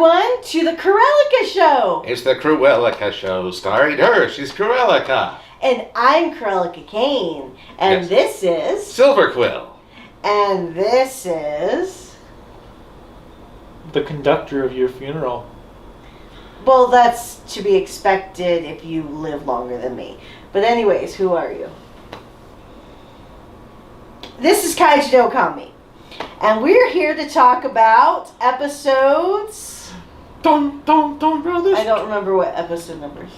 everyone, to the Cruellica Show. It's the Cruellica Show, starring her. She's Cruellica. And I'm Cruellica Kain. And This is... Silver Quill. And this is... the conductor of your funeral. Well, that's to be expected if you live longer than me. But anyways, who are you? This is Kaiju no Kami. And we're here to talk about episodes... Donbrothers. I don't remember what episode numbers.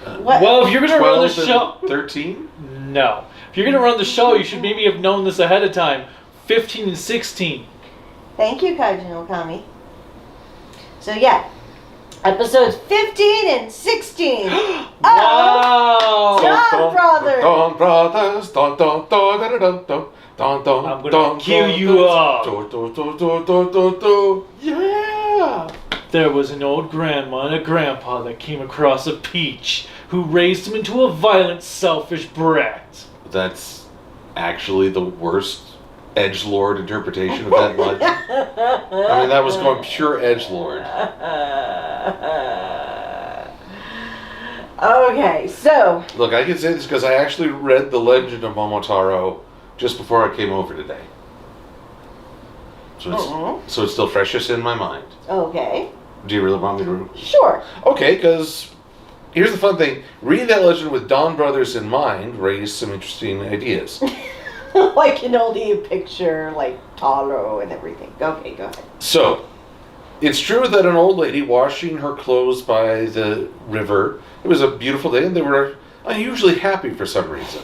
Well, if you're going to run the show... 13? No. If you're going to run the show, you should maybe have known this ahead of time. 15 and 16. Thank you, Kaiju no Kami. So yeah, episodes 15 and 16. Wow! Donbrothers. Donbrothers. I'm going to kill you up. Yeah! There was an old grandma and a grandpa that came across a peach who raised him into a violent, selfish brat. That's actually the worst edgelord interpretation of that legend. I mean, that was going pure edgelord. Okay, so... Look, I can say this because I actually read The Legend of Momotaro just before I came over today. So it's still freshest in my mind. Okay. Do you really want me to... Sure. Okay, because here's the fun thing. Reading that legend with Donbrothers in mind raised some interesting ideas. I can only picture, like, Taro and everything. Okay, go ahead. So, it's true that an old lady washing her clothes by the river, it was a beautiful day, and they were unusually happy for some reason.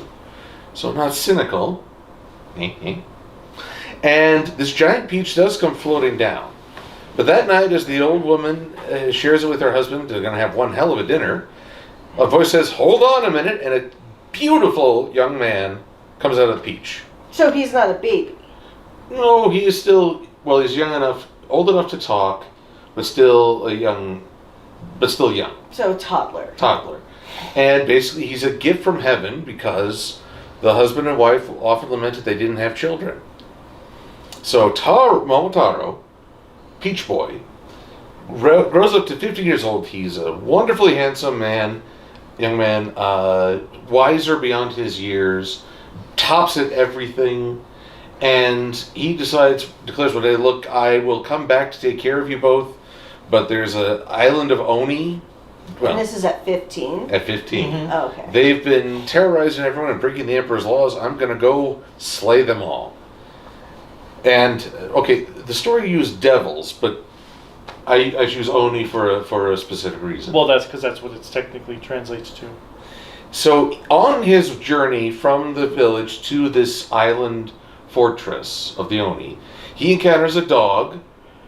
So, not cynical. And this giant peach does come floating down. But that night, as the old woman shares it with her husband, they're going to have one hell of a dinner, a voice says, "Hold on a minute," and a beautiful young man comes out of the peach. So he's not a baby? No, he is still, well, he's young enough, old enough to talk, but still young. So toddler. Toddler. And basically he's a gift from heaven because the husband and wife often lamented they didn't have children. So Momotaro, Peach Boy, grows up to 15 years old. He's a wonderfully handsome young man, wiser beyond his years, tops at everything, and he declares one day, "Look, I will come back to take care of you both, but there's an island of Oni." Well, and this is at 15? At 15. Mm-hmm. Oh, okay. They've been terrorizing everyone and breaking the Emperor's laws. I'm going to go slay them all. And, okay, the story used devils, but I choose Oni for a specific reason. Well, that's because that's what it technically translates to. So, on his journey from the village to this island fortress of the Oni, he encounters a dog,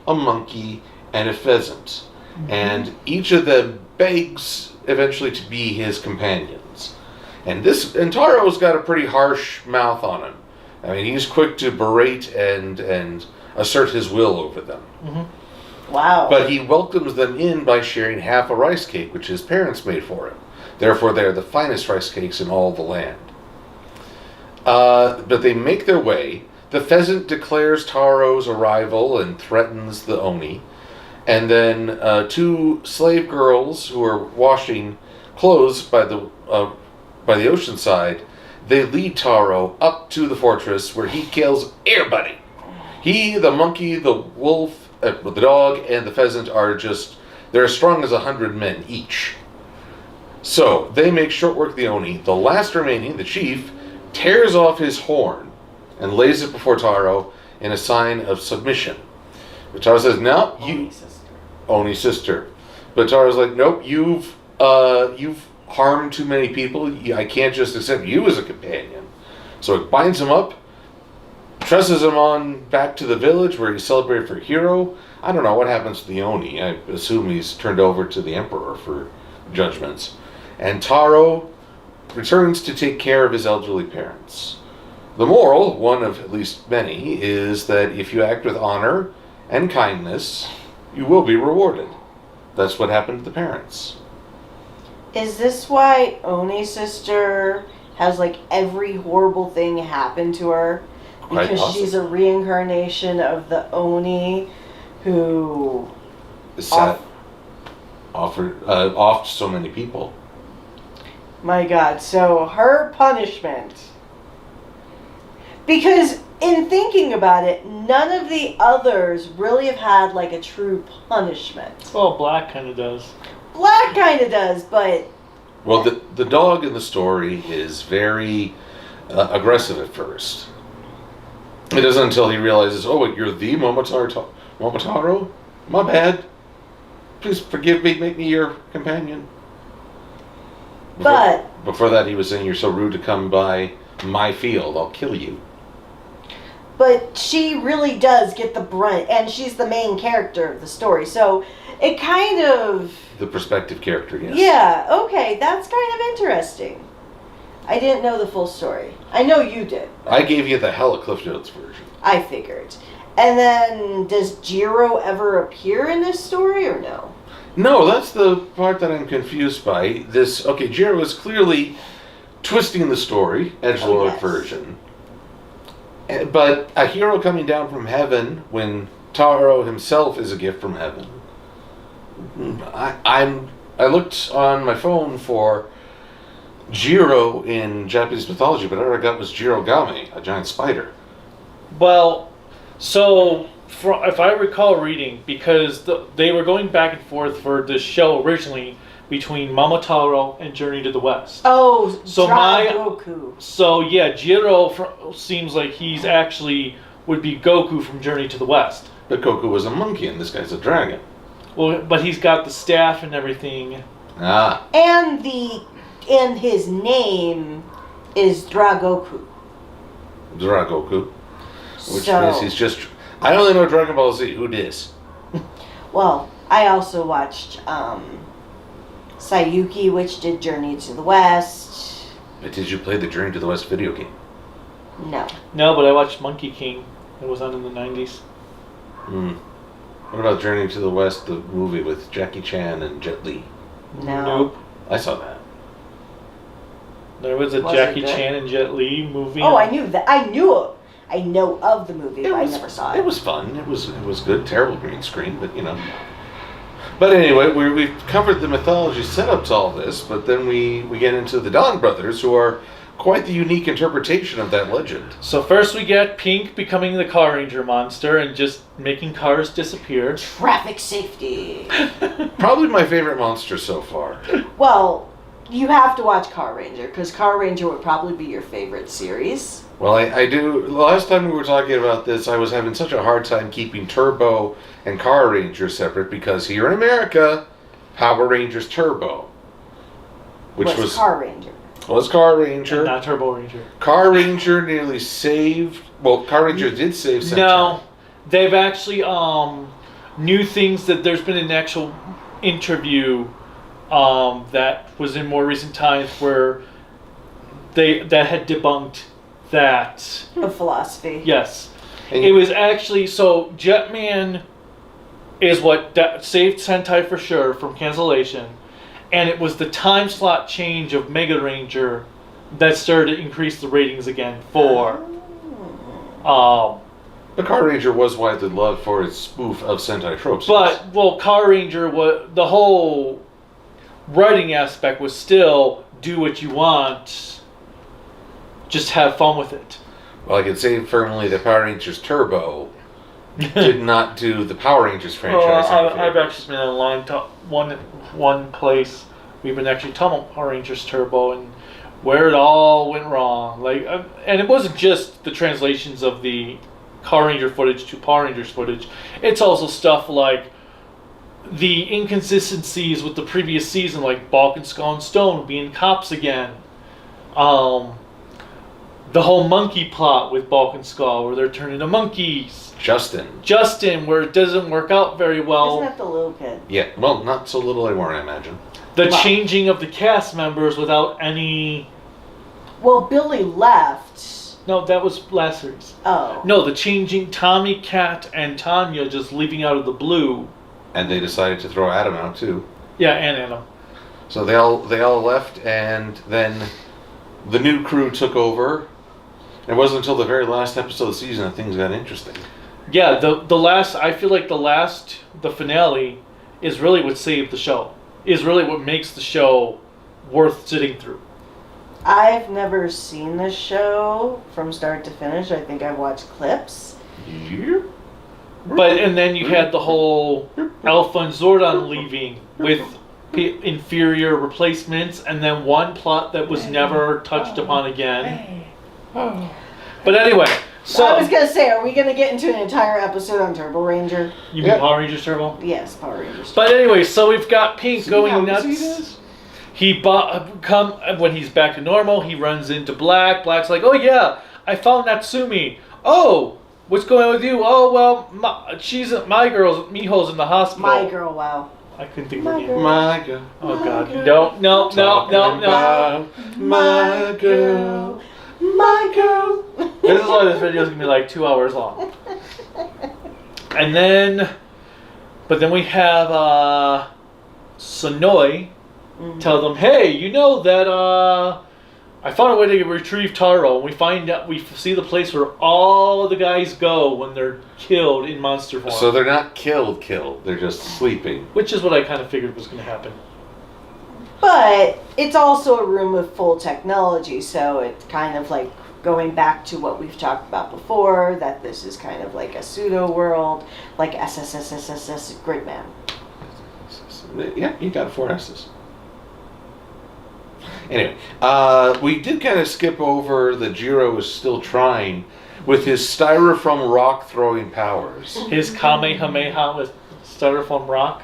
a monkey, and a pheasant. Mm-hmm. And each of them begs eventually to be his companions. And Taro's got a pretty harsh mouth on him. I mean, he's quick to berate and assert his will over them. Mm-hmm. Wow. But he welcomes them in by sharing half a rice cake, which his parents made for him. Therefore, they're the finest rice cakes in all the land. But they make their way. The pheasant declares Taro's arrival and threatens the Oni. And then two slave girls who are washing clothes by the ocean side, they lead Taro up to the fortress where he kills everybody. He, the monkey, the wolf, the dog, and the pheasant they're as strong as 100 men each. So, they make short work of the Oni. The last remaining, the chief, tears off his horn and lays it before Taro in a sign of submission. But Taro says, "No, you..." Oni sister. But Taro's like, "Nope, you've harmed too many people. I can't just accept you as a companion." So it binds him up, tresses him on back to the village where he's celebrated for a hero. I don't know what happens to the Oni. I assume he's turned over to the Emperor for judgments. And Taro returns to take care of his elderly parents. The moral, one of at least many, is that if you act with honor and kindness, you will be rewarded. That's what happened to the parents. Is this why Oni's sister has, like, every horrible thing happen to her? Because she's a reincarnation of the Oni who is set off to so many people. My God, so her punishment. Because in thinking about it, none of the others really have had like a true punishment. Well, Black kind of does. Black kind of does, but... Well, the dog in the story is very aggressive at first. It isn't until he realizes, oh, you're the Momotaro? My bad. Please forgive me, make me your companion. Before that, he was saying, you're so rude to come by my field, I'll kill you. But she really does get the brunt, and she's the main character of the story, so it kind of... The perspective character, yes. Yeah, okay, that's kind of interesting. I didn't know the full story. I know you did. I gave you the hella Cliff Notes version. I figured. And then, does Jiro ever appear in this story, or no? No, that's the part that I'm confused by. Jiro is clearly twisting the story, edgelord version. But a hero coming down from heaven when Taro himself is a gift from heaven. I looked on my phone for Jiro in Japanese mythology, but all I got was Jirogame, a giant spider. Well, so if I recall reading, because they were going back and forth for this show originally between Momotaro and Journey to the West. Oh, so Goku. So yeah, Jiro seems like he's actually would be Goku from Journey to the West. But Goku was a monkey and this guy's a dragon. Well, but he's got the staff and everything. Ah. And his name is Dragoku. Dragoku. Which means he's just... I only know Dragon Ball Z. Who dis? Well, I also watched Sayuki, which did Journey to the West. But did you play the Journey to the West video game? No. No, but I watched Monkey King. It was on in the 90s. What about Journey to the West, the movie with Jackie Chan and Jet Li? No. Nope. I saw that. There was a Jackie Chan and Jet Li movie. Oh, I knew that. I know of the movie, but I never saw it. It was fun. It was good. Terrible green screen, but you know. But anyway, we've covered the mythology setup to all this, but then we get into the Donbrothers, who are quite the unique interpretation of that legend. So first we get Pink becoming the Car Ranger monster and just making cars disappear. Traffic safety. Probably my favorite monster so far. Well, you have to watch Car Ranger, because Car Ranger would probably be your favorite series. Well, I do. The last time we were talking about this, I was having such a hard time keeping Turbo and Car Ranger separate because here in America, Power Rangers Turbo, which was Car Ranger. Was Car Ranger. And not Turbo Ranger. Car Ranger nearly saved... Well, Car Ranger did save Sentai. No. They've actually... new things that there's been an actual interview that was in more recent times where that had debunked that... A philosophy. Yes. It was actually... So, Jetman is what saved Sentai for sure from cancellation. And it was the time slot change of Mega Ranger that started to increase the ratings again for... the Car Ranger was widely loved for its spoof of Sentai tropes. But, well, Car Ranger, the whole writing aspect was still do what you want, just have fun with it. Well, I can say firmly that Power Rangers Turbo did not do the Power Rangers franchise. I've actually been in a long one place we've been actually talking about Power Rangers Turbo and where it all went wrong. And it wasn't just the translations of the Car Ranger footage to Power Rangers footage. It's also stuff like the inconsistencies with the previous season, like Bulk and Skull and Stone being cops again. The whole monkey plot with Bulk and Skull, where they're turning into monkeys. Justin, where it doesn't work out very well. Isn't that the little kid? Yeah, well, not so little anymore, I imagine. The changing of the cast members without any... Well, Billy left. No, that was last series. Oh. No, the changing Tommy, Kat, and Tanya just leaving out of the blue. And they decided to throw Adam out, too. Yeah, and Adam. So they all left, and then the new crew took over. It wasn't until the very last episode of the season that things got interesting. Yeah, the finale is really what saved the show. Is really what makes the show worth sitting through. I've never seen this show from start to finish. I think I've watched clips. Yeah. And then you had the whole Alpha and Zordon leaving with inferior replacements, and then one plot that was never touched upon again. But anyway, so I was gonna say, are we gonna get into an entire episode on Turbo Ranger? You mean Power Rangers Turbo? Yes, Power Rangers. But anyway, so we've got Pink See going how nuts. easy it is? When he's back to normal, he runs into Black. Black's like, "Oh yeah, I found Natsumi. Oh, what's going on with you? Oh well, my girl, Miho's in the hospital. My girl, wow. I couldn't think of her name. My girl. Oh God, no. My girl. My girl. This is why this video is gonna be like 2 hours long. And then, but then we have Sonoi tell them, "Hey, you know that I found a way to retrieve Taro." And we find out, we see the place where all the guys go when they're killed in monster form. So they're not killed. They're just sleeping. Which is what I kind of figured was going to happen. But it's also a room with full technology, so it's kind of like going back to what we've talked about before, that this is kind of like a pseudo world, like SSSSSS Gridman. Yeah, you got 4 S's. Anyway, we did kind of skip over that Jiro is still trying with his styrofoam rock throwing powers. His Kamehameha with styrofoam rock.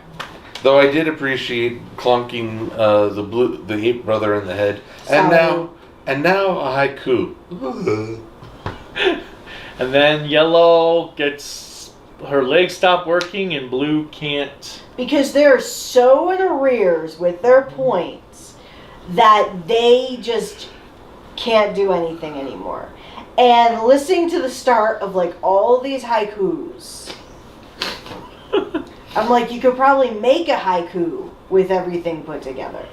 Though I did appreciate clunking the ape brother in the head, and now a haiku. And then Yellow gets her legs stop working, and Blue can't. Because they're so in arrears with their points that they just can't do anything anymore. And listening to the start of like all these haikus, I'm like, you could probably make a haiku with everything put together.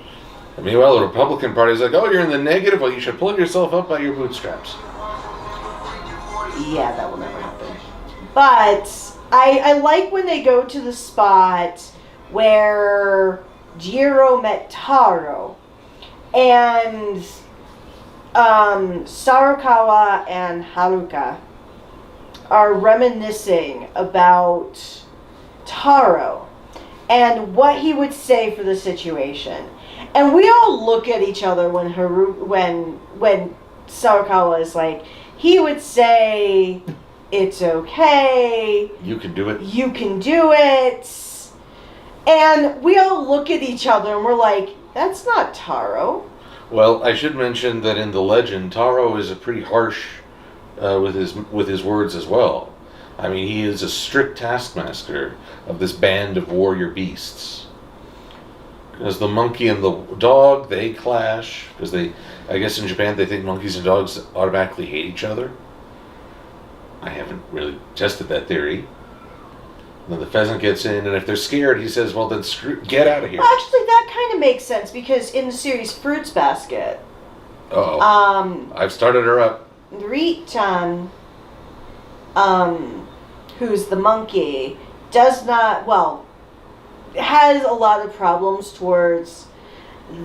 Meanwhile, the Republican Party is like, "Oh, you're in the negative? Well, you should pull yourself up by your bootstraps." Yeah, that will never happen. But I like when they go to the spot where Jiro met Taro, and Sarakawa and Haruka are reminiscing about Taro and what he would say for the situation. And we all look at each other when Sarakawa is like, he would say, "It's okay. You can do it. You can do it." And we all look at each other and we're like, that's not Taro. Well, I should mention that in the legend, Taro is a pretty harsh with his words as well. I mean, he is a strict taskmaster of this band of warrior beasts. As the monkey and the dog, they clash because I guess in Japan they think monkeys and dogs automatically hate each other. I haven't really tested that theory. Then the pheasant gets in, and if they're scared, he says, "Well, then get out of here." Well, actually, that kind of makes sense because in the series Fruits Basket, I've started her up. Rit-chan, who's the monkey, has a lot of problems towards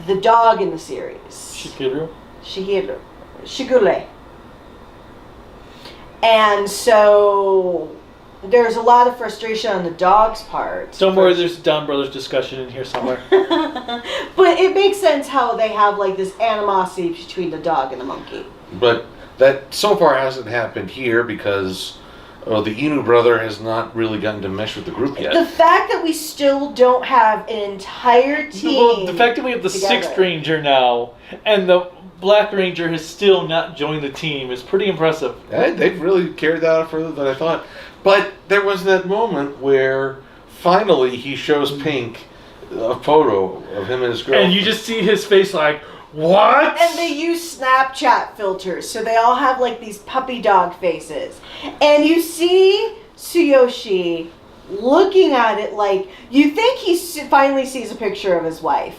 the dog in the series. Shigure. And so there's a lot of frustration on the dog's part. Don't worry, there's a Donbrothers discussion in here somewhere. But it makes sense how they have like this animosity between the dog and the monkey. But that so far hasn't happened here because the Inu brother has not really gotten to mesh with the group yet. The fact that we still don't have an entire team. Well, the fact that we have the together. 6th Ranger now, and the Black Ranger has still not joined the team is pretty impressive. They've really carried that out further than I thought. But there was that moment where finally he shows Pink a photo of him and his girl. And you just see his face like, what? And they use Snapchat filters, so they all have like these puppy dog faces. And you see Tsuyoshi looking at it like, you think he finally sees a picture of his wife.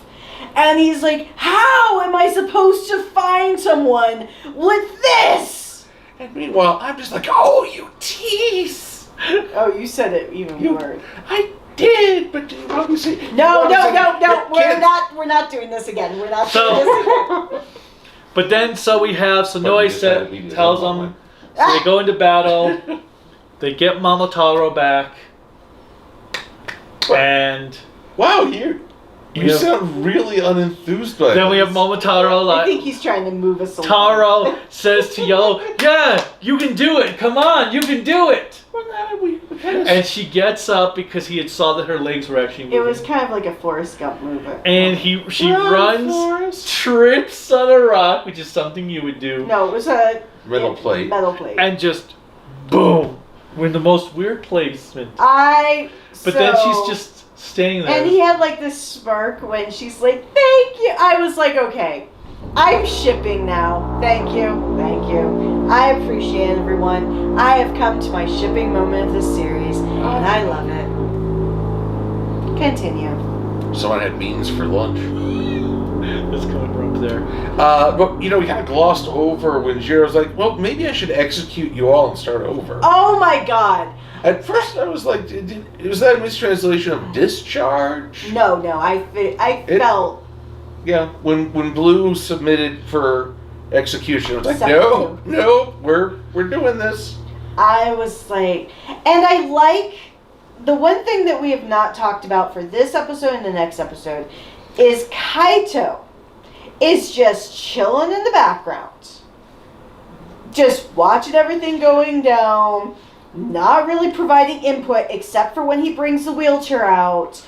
And he's like, how am I supposed to find someone with this? And meanwhile, I'm just like, oh, you tease. Oh, you said it even more. did, but obviously. No. Kids. We're not doing this again. We're not So- doing this again. But then, so we have But Sonoy you decided we did tells it all them, so they go into battle, they get Momotaro back, and Wow, you Yeah. sound really unenthused by then we have this. Momotaro I think like, he's trying to move us along. Taro says to Yellow, yeah, you can do it, come on, you can do it. We kind of And she gets up because he had saw that her legs were actually moving. It was kind of like a Forrest Gump movement. And she Run, runs, Forrest. trips on a rock, which is something you would do, No, it was a metal plate. Metal plate. and just boom. We're in the most weird placement. But then she's just standing there. And he had like this smirk when she's like, "Thank you." I was like, "Okay, I'm shipping now. Thank you, thank you. I appreciate it, everyone. I have come to my shipping moment of this series, and I love it." Continue. Someone had beans for lunch. It's coming from up there. But we kind of glossed over when Jiro's like, "Well, maybe I should execute you all and start over." Oh my God. At first, I was like, "Was that a mistranslation of discharge?" No, I felt Yeah. When Blue submitted for execution, I was like, Something. "No, we're doing this." I was like, and I like the one thing that we have not talked about for this episode and the next episode is Kaito is just chilling in the background, just watching everything going down, not really providing input except for when he brings the wheelchair out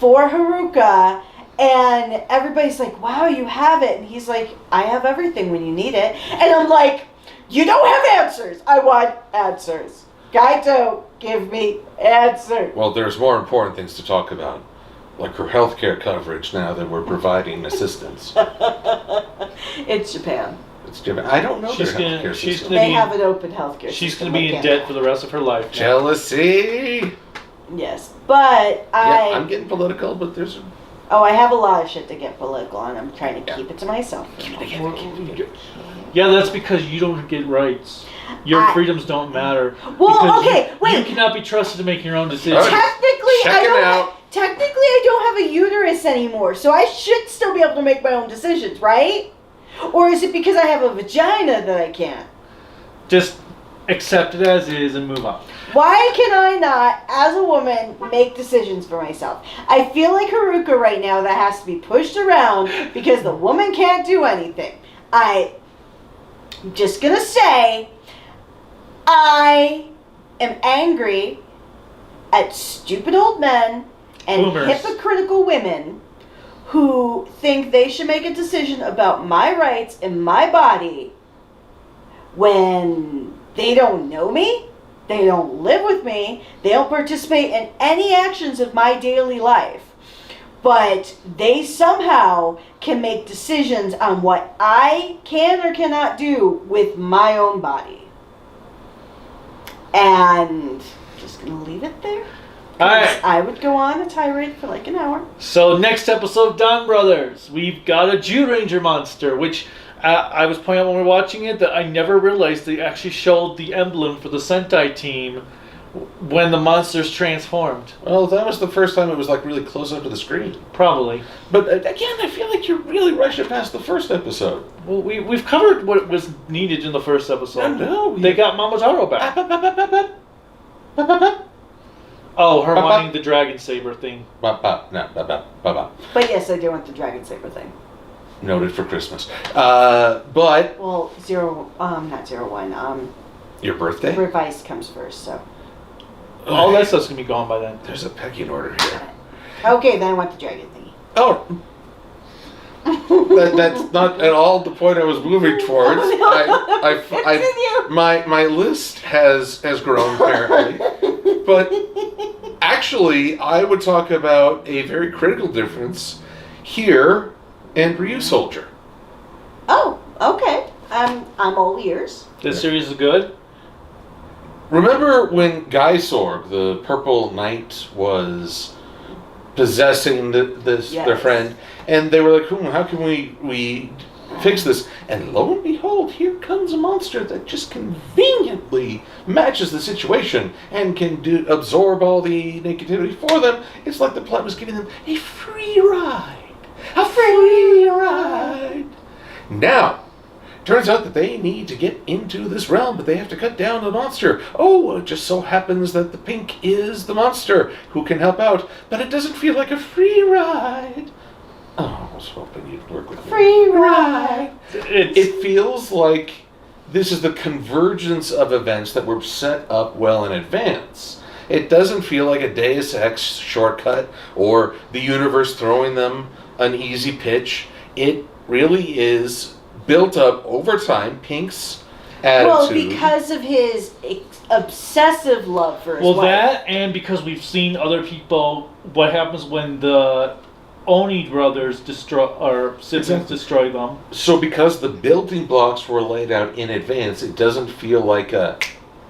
for Haruka, and everybody's like, "Wow, you have it," and he's like, "I have everything when you need it," and I'm like, "You don't have answers. I want answers. Kaito, give me answers." Well, there's more important things to talk about, like her healthcare coverage now that we're providing assistance. It's Japan. It's different. I don't know She's their gonna- healthcare she's system. gonna They be- have an open healthcare She's system. going to be in like debt for the rest of her life. now. Jealousy. Yes, but Yeah, I'm getting political, but there's. I have a lot of shit to get political on. I'm trying to keep it to myself. Yeah, that's because you don't get rights. Your I- freedoms don't matter. Well, Because okay, you wait. cannot be trusted to make your own decisions. Alright. Check it out. Technically, I don't have a uterus anymore, so I should still be able to make my own decisions, right? Or is it because I have a vagina that I can't? Just accept it as is and move on. Why can I not, as a woman, make decisions for myself? I feel like Haruka right now that has to be pushed around because the woman can't do anything. I'm just gonna say, I am angry at stupid old men and Boomers. hypocritical women who think they should make a decision about my rights and my body when they don't know me, they don't live with me, they don't participate in any actions of my daily life, but they somehow can make decisions on what I can or cannot do with my own body. And just gonna leave it there. Alright. I would go on a tirade for like an hour. So next episode of Donbrothers, we've got a Jew Ranger monster, which I was pointing out when we were watching it that I never realized they actually showed the emblem for the Sentai team when the monsters transformed. Well, that was the first time it was like really close up to the screen. Probably. But again, I feel like you're really rushing past the first episode. Well, we've covered what was needed in the first episode. No, They got Momotaro back. Oh, her wanting the dragon saber thing. Ba-ba. But yes, I do want the Dragon Saber thing. Noted for Christmas. But Well, not 01. your birthday? Revice comes first, so. All that stuff's gonna be gone by then. There's a pecking order here. Okay, then I want the dragon thingy. Oh. That's not at all the point I was moving towards. Continue. My list has grown apparently, but actually, I would talk about a very critical difference here and Ryu Soldier. Oh, okay. I'm all ears. This series is good. Remember when Guy Sorg, the Purple Knight, was possessing their Yes. friend, and they were like, how can we fix this. And lo and behold, here comes a monster that just conveniently matches the situation and can absorb all the negativity for them. It's like the plot was giving them a free ride. A free ride. Now, turns out that they need to get into this realm, but they have to cut down the monster. Oh, it just so happens that the pink is the monster who can help out, but it doesn't feel like a free ride. Oh, I was hoping you'd work with me. Free ride. It feels like this is the convergence of events that were set up well in advance. It doesn't feel like a Deus Ex shortcut or the universe throwing them an easy pitch. It really is built up over time. Pink's attitude. Well, because of his obsessive love for his wife. That, and because we've seen other people, what happens when the Oni brothers siblings destroy them. So because the building blocks were laid out in advance, it doesn't feel like a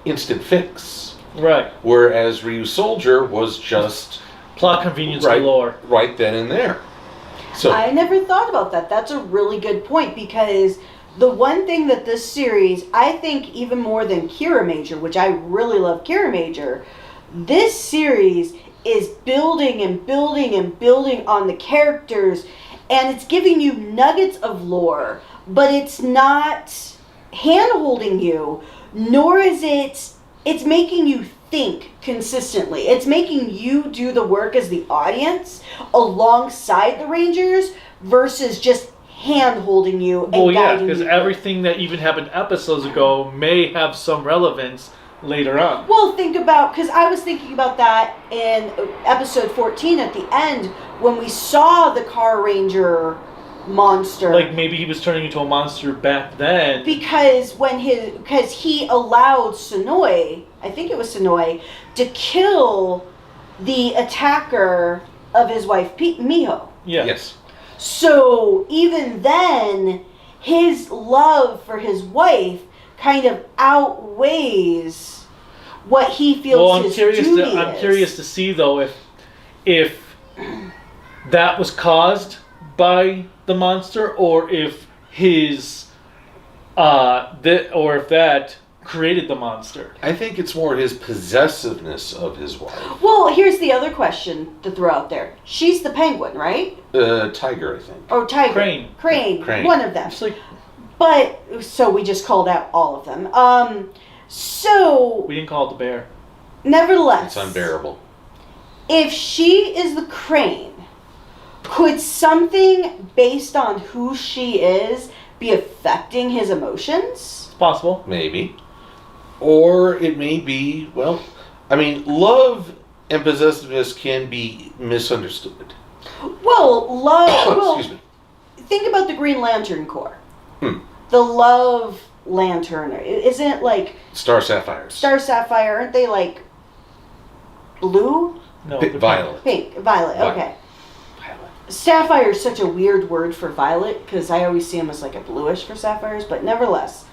instant fix. Right. Whereas Ryu Soldier was just plot convenience galore. Right then and there. So I never thought about that. That's a really good point, because the one thing that this series, I think even more than Kira Major, which I really love Kira Major, this series is building and building and building on the characters, and it's giving you nuggets of lore, but it's not hand-holding you, nor is it's making you think consistently. It's making you do the work as the audience alongside the Rangers versus just hand-holding you and guiding you. Well, yeah, because everything that even happened episodes ago may have some relevance later on. Well, think about, because I was thinking about that in episode 14 at the end when we saw the Car Ranger monster. Like maybe he was turning into a monster back then. Because he allowed Sonoy, I think it was Sonoy, to kill the attacker of his wife Miho. Yeah. Yes. So even then, his love for his wife kind of outweighs what he feels his duty is. I'm curious to see though if that was caused by the monster, or if his or if that created the monster. I think it's more his possessiveness of his wife. Well, here's the other question to throw out there. She's the penguin, right? Tiger, I think. Or tiger. Crane. One of them. It's like, but, so we just called out all of them. So... we didn't call it the bear. Nevertheless... It's unbearable. If she is the crane, could something based on who she is be affecting his emotions? It's possible. Maybe. Or it may be, well, I mean, love and possessiveness can be misunderstood. Well, love... Excuse me. Think about the Green Lantern Corps. The Love Lantern. Isn't it like... Star Sapphires. Star Sapphire. Aren't they like blue? No, Violet. Pink. Violet. Okay. Violet. Sapphire is such a weird word for violet, because I always see them as like a bluish for sapphires, but nevertheless.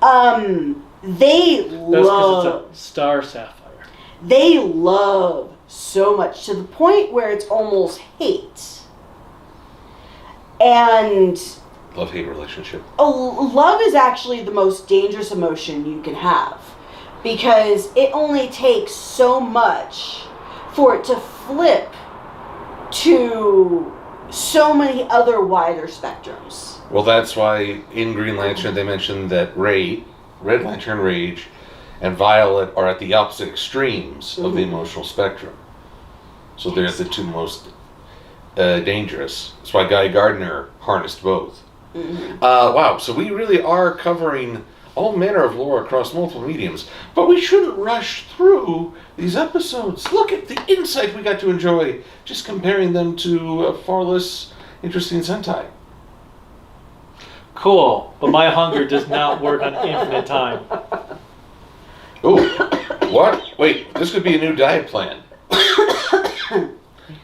They love... That's because it's a star sapphire. They love so much, to the point where it's almost hate. And... Love-hate relationship. Love is actually the most dangerous emotion you can have, because it only takes so much for it to flip to so many other wider spectrums. Well, that's why in Green Lantern they mentioned that Red Lantern Rage, and Violet are at the opposite extremes of the emotional spectrum. So they're the two most dangerous. That's why Guy Gardner harnessed both. Wow, so we really are covering all manner of lore across multiple mediums, but we shouldn't rush through these episodes. Look at the insight we got to enjoy just comparing them to far less interesting Sentai. Cool, but my hunger does not work on infinite time. Oh, what? Wait, this could be a new diet plan.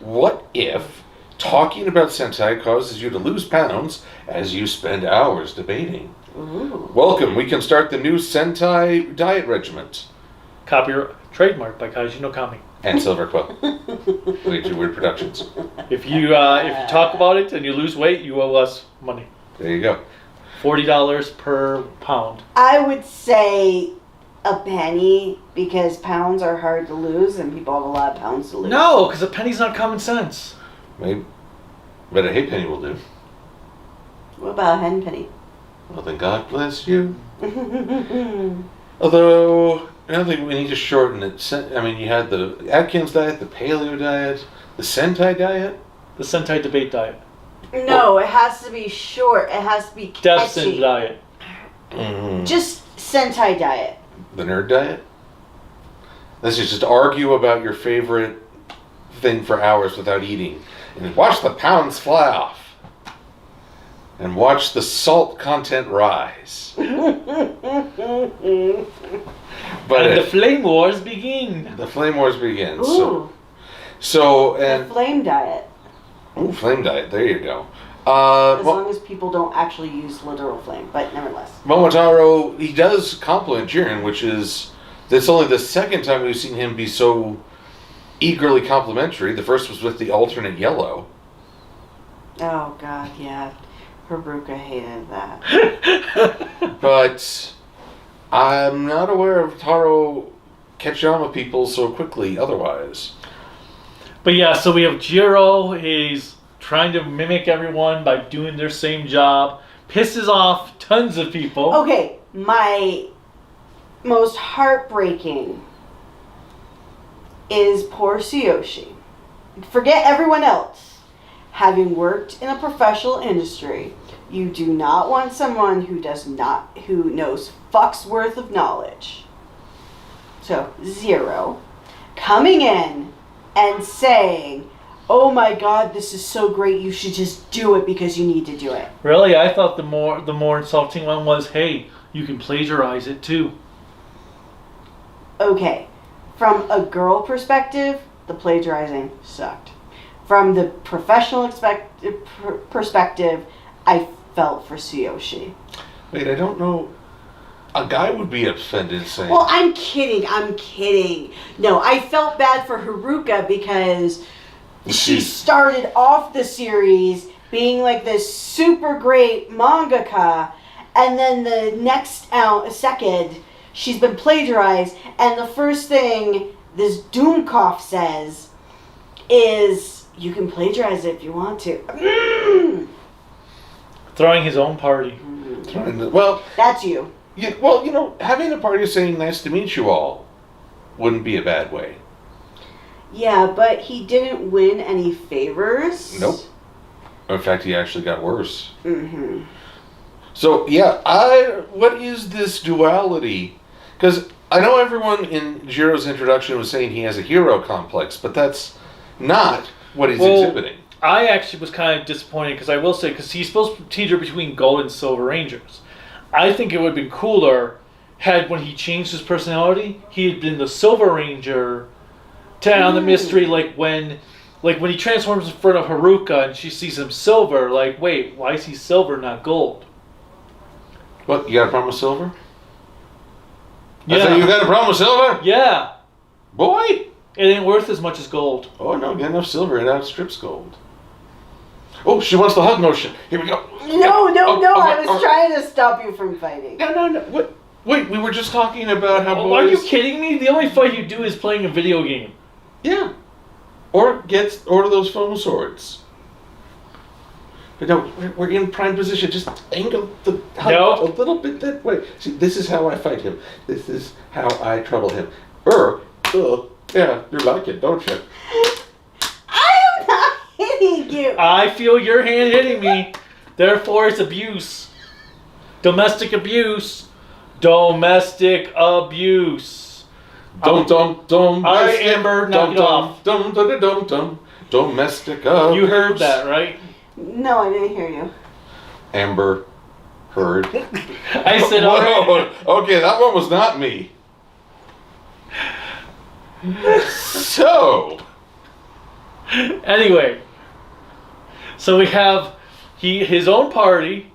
What if talking about Sentai causes you to lose pounds as you spend hours debating? Ooh. Welcome, we can start the new Sentai diet regiment. Copyright trademark by Kaiju no Kami. And Silver Quill. Way Too Weird Productions. If you talk about it and you lose weight, you owe us money. There you go. $40 per pound. I would say a penny because pounds are hard to lose and people have a lot of pounds to lose. No, because a penny's not common sense. Maybe. But a halfpenny will do. What about a hen penny? Well, then God bless you. Although, I don't think we need to shorten it. I mean, you had the Atkins diet, the paleo diet, the Sentai diet. The Sentai debate diet. No, it has to be short. It has to be catchy. Deficit diet. Mm. Just Sentai diet. The nerd diet? Let's just argue about your favorite thing for hours without eating. And watch the pounds fly off. And watch the salt content rise. But And the flame wars begin. The flame wars begin. Ooh. So The and flame diet. ooh, flame diet. There you go. As long as people don't actually use literal flame, but nevertheless. Momotaro, he does compliment Jiren, which is that's only the second time we've seen him be so eagerly complimentary. The first was with the alternate yellow. Oh God, yeah. Haruka hated that. But I'm not aware of Taro catching on with people so quickly otherwise. But yeah, so we have Jiro. He's trying to mimic everyone by doing their same job. Pisses off tons of people. Okay, my most heartbreaking is poor Tsuyoshi. Forget everyone else. Having worked in a professional industry, you do not want someone who knows fuck's worth of knowledge. So, 0. Coming in and saying, oh my God, this is so great, you should just do it because you need to do it. Really? I thought the more insulting one was, hey, you can plagiarize it too. Okay, from a girl perspective, the plagiarizing sucked. From the professional perspective, I felt for Tsuyoshi. Wait, I don't know. A guy would be offended saying... Well, I'm kidding. No, I felt bad for Haruka because she started off the series being like this super great mangaka, and then the next second, she's been plagiarized, and the first thing this Doomkoff says is, you can plagiarize it if you want to. Throwing his own party. Well, that's you. Yeah, well, having a party saying nice to meet you all wouldn't be a bad way. Yeah, but he didn't win any favors. Nope. In fact, he actually got worse. Mm-hmm. So, yeah, what is this duality? Because I know everyone in Jiro's introduction was saying he has a hero complex, but that's not what he's exhibiting. I actually was kind of disappointed because I will say, because he's supposed to teeter between Gold and Silver Rangers. I think it would have been cooler had when he changed his personality, he had been the Silver Ranger on the mystery, like when he transforms in front of Haruka and she sees him silver, like, wait, why is he silver, not gold? What, you got a problem with silver? Yeah. I thought you got a problem with silver? Yeah. Boy! It ain't worth as much as gold. Oh, no, get enough silver, it outstrips gold. Oh, she wants the hug motion. Here we go. No, I was trying to stop you from fighting. No. What? Wait, we were just talking about how boys... Are you kidding me? The only fight you do is playing a video game. Yeah. Or order those foam swords. But no, we're in prime position. Just angle the hug a little bit that way. See, this is how I fight him. This is how I trouble him. Yeah, you like it, don't you? I am not hitting you. I feel your hand hitting me. Therefore, it's abuse. Domestic abuse. Domestic abuse. Dum. All right, Amber, knock it off. Domestic abuse. You heard that, right? No, I didn't hear you. Amber heard. I said, all right. Okay, that one was not me. So. Anyway. So we have his own party.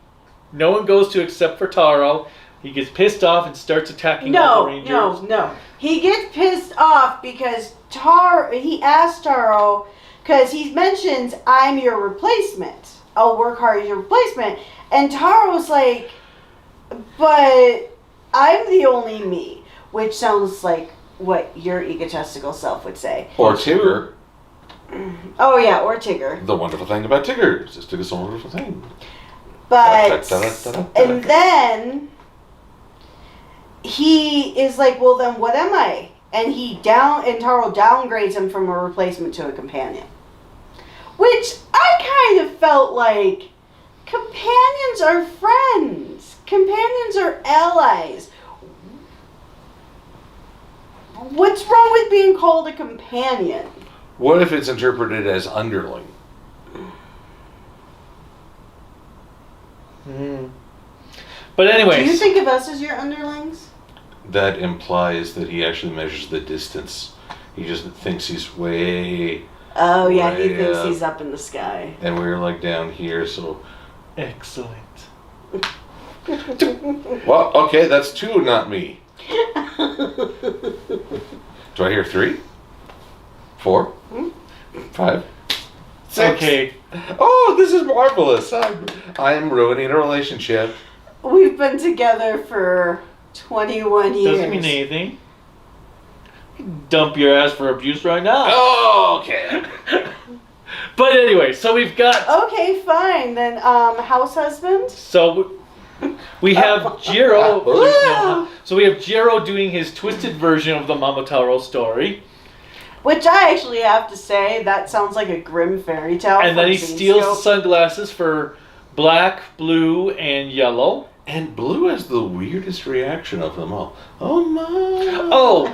No one goes to except for Taro. He gets pissed off and starts attacking all the Rangers. No. He gets pissed off because he asked Taro, because he mentions, I'm your replacement. I'll work hard as your replacement. And Taro's like, but I'm the only me, which sounds like what your egotistical self would say. Or Tigger. Oh yeah, or Tigger. The wonderful thing about Tigger is Tigger's a wonderful thing. But and then he is like, well then what am I? And Taro downgrades him from a replacement to a companion. Which I kind of felt like companions are friends. Companions are allies. What's wrong with being called a companion? What if it's interpreted as underling? But anyways. Do you think of us as your underlings? That implies that he actually measures the distance. He just thinks he's way... Oh yeah, he way thinks up. he's up in the sky. And we're like down here, so... Excellent. Well, okay, that's 2, not me. Do I hear 3? 4? 5? 6? Okay. Oh, this is marvelous. I'm ruining a relationship. We've been together for 21 years. Doesn't mean anything. Dump your ass for abuse right now. Oh, okay. But anyway, so we've got... Okay, fine. Then, house husband? So we have Jiro. So we have Jiro doing his twisted version of the Momotaro story. Which I actually have to say, that sounds like a grim fairy tale. And then from he steals the sunglasses for black, blue, and yellow. And Blue has the weirdest reaction of them all. Oh my! Oh,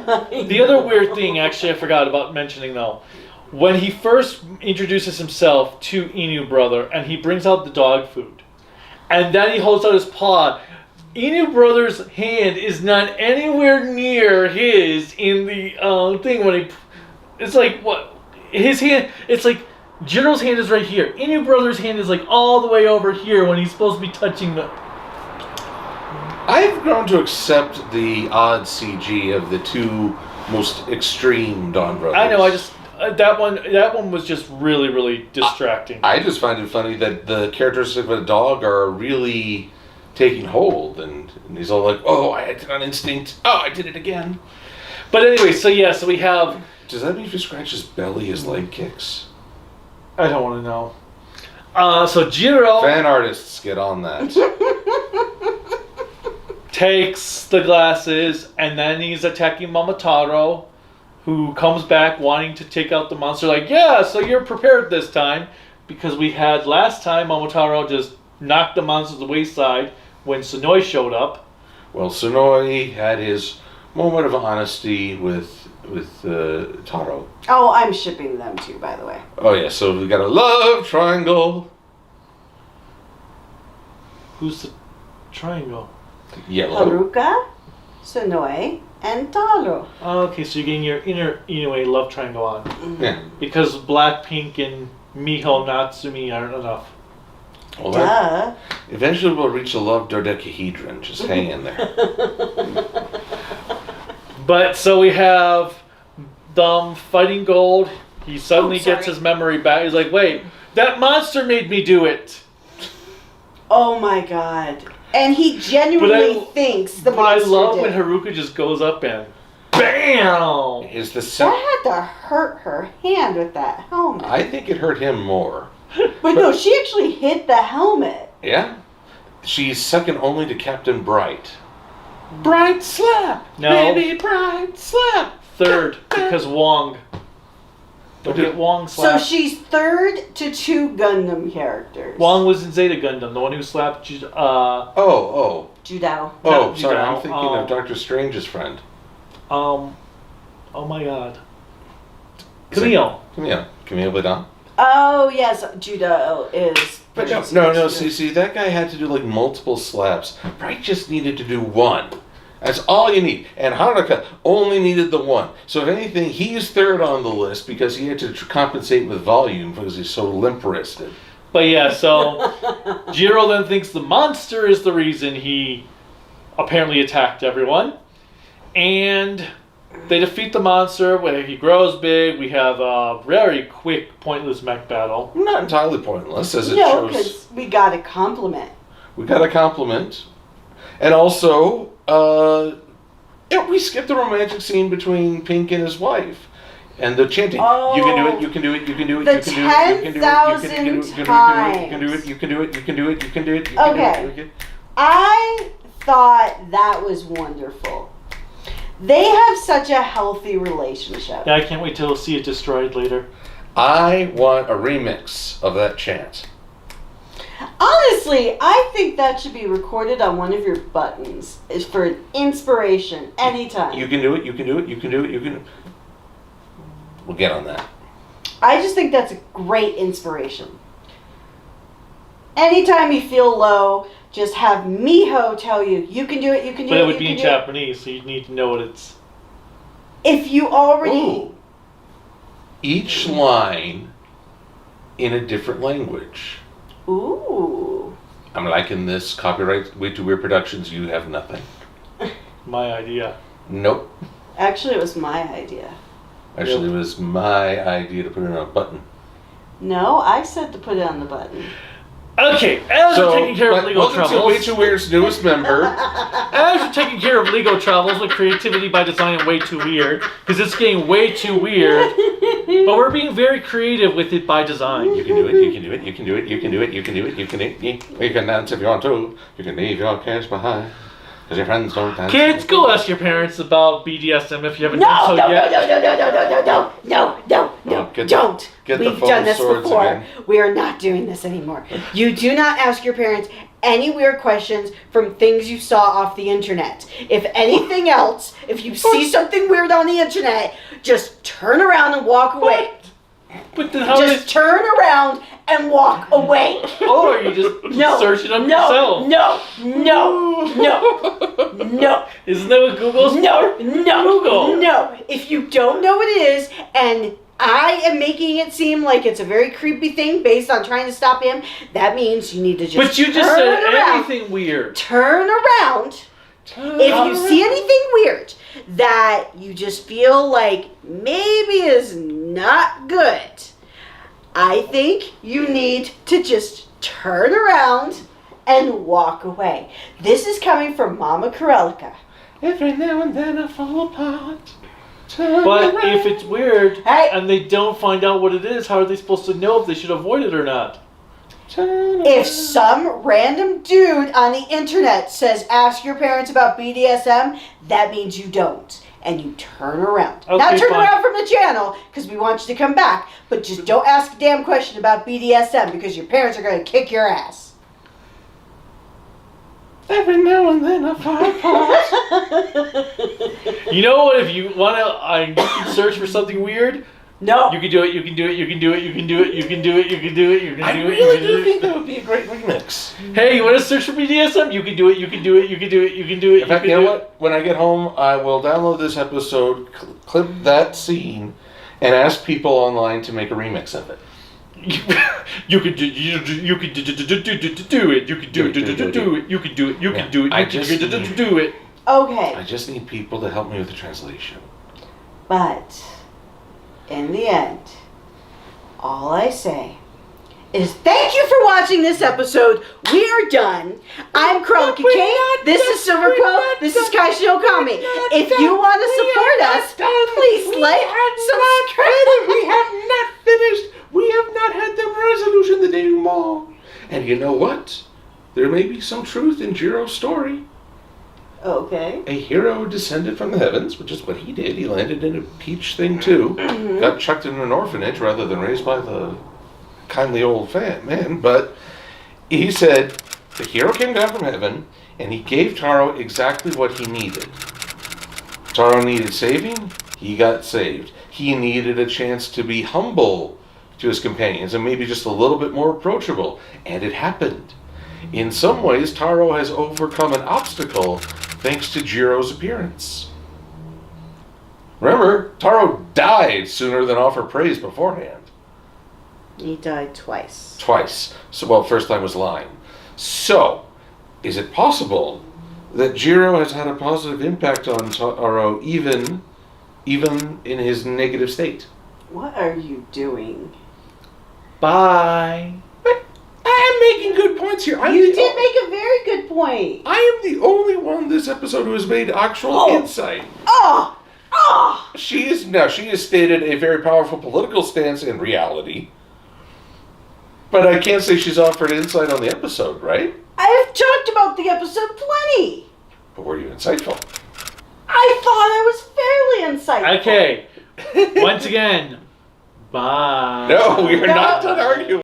the other weird thing, actually, I forgot about mentioning though. When he first introduces himself to Inu Brother, and he brings out the dog food, and then he holds out his paw, Inu Brother's hand is not anywhere near his in the thing when he. It's like what his hand. It's like Jiro's hand is right here. Inu Brother's hand is like all the way over here when he's supposed to be touching the. I've grown to accept the odd CG of the 2 most extreme Donbrothers. I know. I just that one was just really distracting. I just find it funny that the characteristics of a dog are really taking hold, and he's all like, "Oh, I acted on instinct. Oh, I did it again." But anyway, so we have. Does that mean if you scratch his belly, his leg kicks? I don't want to know. So Jiro Fan artists, get on that. takes the glasses, and then he's attacking Momotaro, who comes back wanting to take out the monster. Like, yeah, so you're prepared this time, because we had last time Momotaro just knocked the monster to the wayside when Sonoi showed up. Well, Sonoi had his moment of honesty with Taro. Oh, I'm shipping them too, by the way. Oh yeah, so we got a love triangle. Who's the triangle? Yellow. Haruka, Sonoi, and Taro. Okay, so you're getting your inner Inoue love triangle on. Yeah. Because Black, Pink, and Miho Natsumi aren't enough. Well, Duh. eventually we'll reach the love dodecahedron. Just hang in there. But so we have them fighting Gold. He suddenly gets his memory back. He's like, wait, that monster made me do it. Oh my god. And he genuinely thinks the monster But I love did. when Haruka just goes up and BAM! Is the That had to hurt her hand with that helmet. I think it hurt him more. But no, she actually hit the helmet. Yeah? She's second only to Captain Bright. Bright slap! No. Baby Bright slap! Third, because Wong. Don't get Wong So slapped. she's third to 2 Gundam characters. Wong was in Zeta Gundam, the one who slapped Oh. Judao. Oh, Not sorry, Judao, I'm thinking of Doctor Strange's friend. oh my god. Camille. Camille Badon. Oh yes, Judao is. But no, see, that guy had to do like multiple slaps. Bright just needed to do 1. That's all you need. And Haruka only needed the 1. So if anything, he's third on the list because he had to compensate with volume because he's so limp-wristed. But yeah, so Jiro then thinks the monster is the reason he apparently attacked everyone. And They defeat the monster. When he grows big, we have a very quick, pointless mech battle. Not entirely pointless, as it No, shows. because we got a compliment. We got a compliment. And also, we skipped the romantic scene between Pink and his wife. And the chanting. Oh, you can do it, you can do it, you can do it, the you can do it, you can do it, you can do it, you can do it, you can do it, you can do it, you can do it, you can do it, you can do it, you can do it. I thought that was wonderful. They have such a healthy relationship. Yeah, I can't wait till see it destroyed later. I want a remix of that chant. Honestly, I think that should be recorded on one of your buttons. Is for inspiration anytime. You can do it, you can do it, you can do it, you can. We'll get on that. I just think that's a great inspiration. Anytime you feel low, just have Miho tell you, you can do it, you can do But it, it would you be can in do it. Japanese, so you'd need to know what it's... If you already... Ooh. Each line in a different language. Ooh. I'm liking this. Copyright Way Too Weird Productions. You have nothing. My idea. Nope. Actually, it was my idea. Actually, it was my idea to put it on a button. No, I said to put it on the button. Okay, as we're taking care of legal welcome troubles... to Way Too Weird's newest member. As we're taking care of legal troubles with creativity by design and way too weird, because it's getting way too weird, but we're being very creative with it by design. You can do it, you can do it, you can do it, you can do it, you can do it, you can do it. You can dance if you want to. You can leave your cares behind. Because your friends don't dance. Kids, go ask your parents about BDSM if you haven't No, done so no, yet. No, Get don't. the We've foam done this swords before. again. We are not doing this anymore. You do not ask your parents any weird questions from things you saw off the internet. If anything else, if you see something weird on the internet, just turn around and walk away. But then how Just turn around and walk away. Or you just No, search it up no, yourself. no. Isn't that what Google's No, for? no, Google. no. If you don't know what it is, and I am making it seem like it's a very creepy thing based on trying to stop him, that means you need to just But you just turn said around. anything weird. Turn around. If you see anything weird that you just feel like maybe is not good, I think you need to just turn around and walk away. This is coming from Mama Cruellica. Every now and then I fall apart. But if it's weird Hey. and they don't find out what it is, how are they supposed to know if they should avoid it or not? If some random dude on the internet says ask your parents about BDSM, that means you don't. And you turn around. Okay, Not turn fine. around from the channel, because we want you to come back, but just don't ask a damn question about BDSM, because your parents are going to kick your ass. Every now and then I fall apart. You know what? If you want to, you can search for something weird. No. You can do it. You can do it. You can do it. You can do it. You can do it. You can do it. You can I do it. really You can do do think it. that would be a great remix. Hey, you want to search for BDSM? You can do it. You can do it. You can do it. You can do it. In fact, you know what? When I get home, I will download this episode, clip that scene, and ask people online to make a remix of it. You can do it. You can do it. You can do it. You can do it. You can do it. You can do it. You can do it. Okay, I just need people to help me with the translation. but in the end, all I say is thank you for watching this episode. We are done. I'm Cruellica Kain. This is Silver Quill. This is Kaiju Okami. If you want to support us, please like, subscribe. We have not finished. We have not had the resolution the denouement. And you know what? There may be some truth in Jiro's story. Okay. A hero descended from the heavens, which is what he did. He landed in a peach thing too. Got chucked in an orphanage rather than raised by the kindly old man. But he said the hero came down from heaven and he gave Taro exactly what he needed. Taro needed saving. He got saved. He needed a chance to be humble to his companions and maybe just a little bit more approachable. And it happened. In some ways, Taro has overcome an obstacle thanks to Jiro's appearance. Remember, Taro died sooner than offer praise beforehand. He died twice. Twice. So, well, first time was lying. So, is it possible that Jiro has had a positive impact on Taro even even in his negative state. What are you doing? Bye. I'm making good points here. You did make a very good point. I am the only one this episode who has made actual insight. Oh! Oh! She has stated a very powerful political stance in reality. But I can't say she's offered insight on the episode, right? I've talked about the episode plenty. But were you insightful? I thought I was fairly insightful. Okay. Once again, bye. No, we are not done arguing.